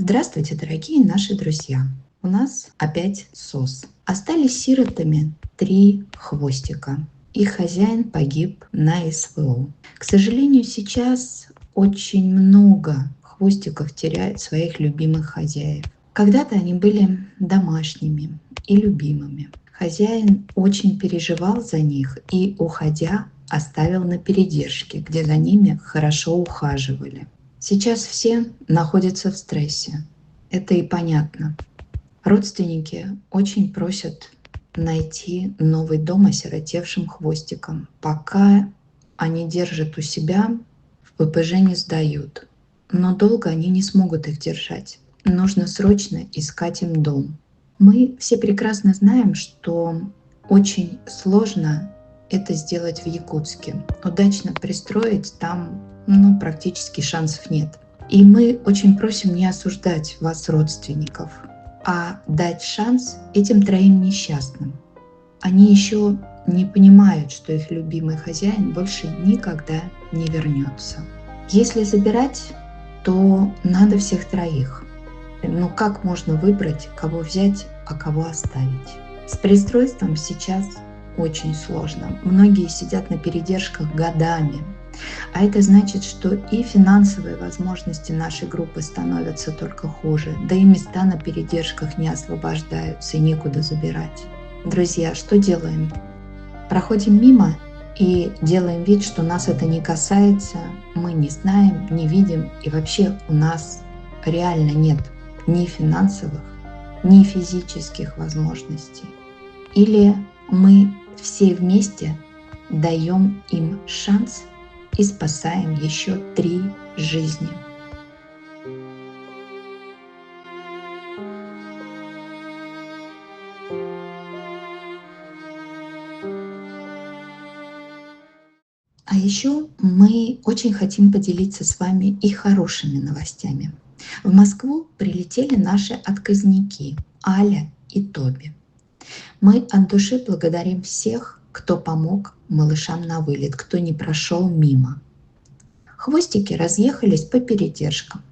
Здравствуйте, дорогие наши друзья! У нас опять СОС. Остались сиротами 3 хвостика. Их хозяин погиб на СВО. К сожалению, сейчас очень много хвостиков теряют своих любимых хозяев. Когда-то они были домашними и любимыми. Хозяин очень переживал за них и, уходя, оставил на передержке, где за ними хорошо ухаживали. Сейчас все находятся в стрессе. Это и понятно. Родственники очень просят найти новый дом осиротевшим хвостикам. Пока они держат у себя, в ППЖ не сдают. Но долго они не смогут их держать. Нужно срочно искать им дом. Мы все прекрасно знаем, что очень сложно это сделать в Якутске. Удачно пристроить там практически шансов нет. И мы очень просим не осуждать вас, родственников, а дать шанс этим 3 несчастным. Они еще не понимают, что их любимый хозяин больше никогда не вернется. Если забирать, то надо всех 3. Но как можно выбрать, кого взять, а кого оставить? С пристройством сейчас очень сложно. Многие сидят на передержках годами. А это значит, что и финансовые возможности нашей группы становятся только хуже, да и места на передержках не освобождаются и некуда забирать. Друзья, что делаем? Проходим мимо и делаем вид, что нас это не касается, мы не знаем, не видим, и вообще у нас реально нет ни финансовых, ни физических возможностей. Или мы все вместе даем им шанс и спасаем еще 3 жизни. А еще мы очень хотим поделиться с вами и хорошими новостями. В Москву прилетели наши отказники Аля и Тоби. Мы от души благодарим всех, кто помог малышам на вылет, кто не прошел мимо. Хвостики разъехались по передержкам.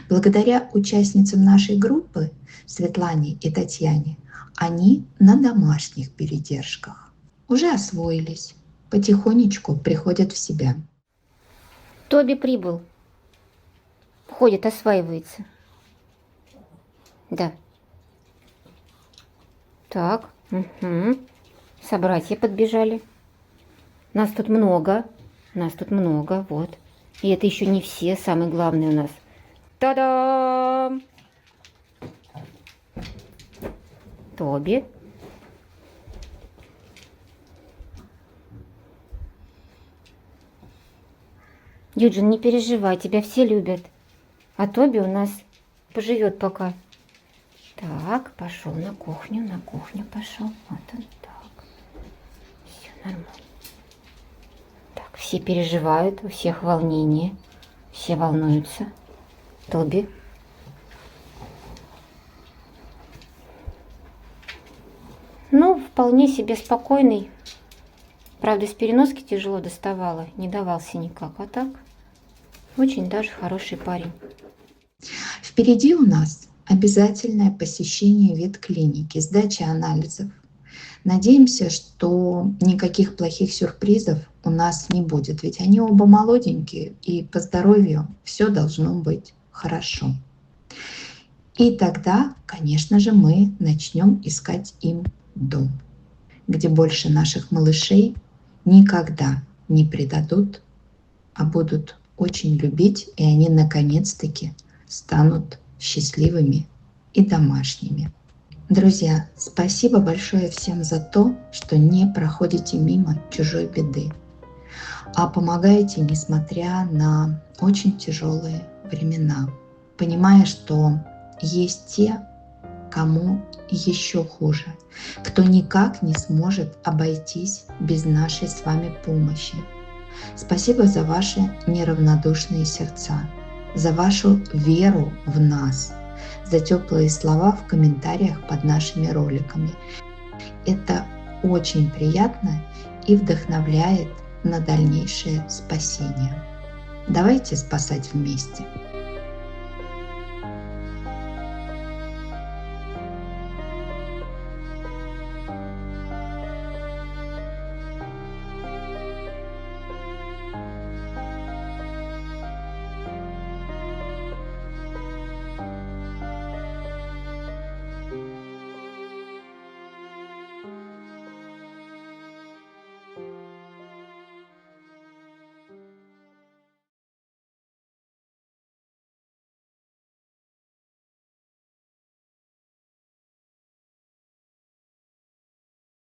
Благодаря участницам нашей группы, Светлане и Татьяне, они на домашних передержках. Уже освоились, потихонечку приходят в себя. Тоби прибыл. Ходит, осваивается. Да. Так, собратья подбежали. Нас тут много, вот. И это еще не все, самый главный у нас. Та-дам! Тоби. Юджин, не переживай, тебя все любят. А Тоби у нас поживет пока. Так, пошел на кухню пошел. Вот он, так. Все нормально. Так, все переживают, у всех волнение. Все волнуются. Тоби. Ну, вполне себе спокойный. Правда, с переноски тяжело доставала, не давался никак. А так, очень даже хороший парень. Впереди у нас обязательное посещение ветклиники, сдача анализов. Надеемся, что никаких плохих сюрпризов у нас не будет, ведь они оба молоденькие, и по здоровью все должно быть хорошо. И тогда, конечно же, мы начнем искать им дом, где больше наших малышей никогда не предадут, а будут очень любить, и они наконец-таки станут счастливыми и домашними. Друзья, спасибо большое всем за то, что не проходите мимо чужой беды, а помогаете, несмотря на очень тяжелые времена, понимая, что есть те, кому еще хуже, кто никак не сможет обойтись без нашей с вами помощи. Спасибо за ваши неравнодушные сердца, за вашу веру в нас, за теплые слова в комментариях под нашими роликами. Это очень приятно и вдохновляет на дальнейшее спасение. Давайте спасать вместе.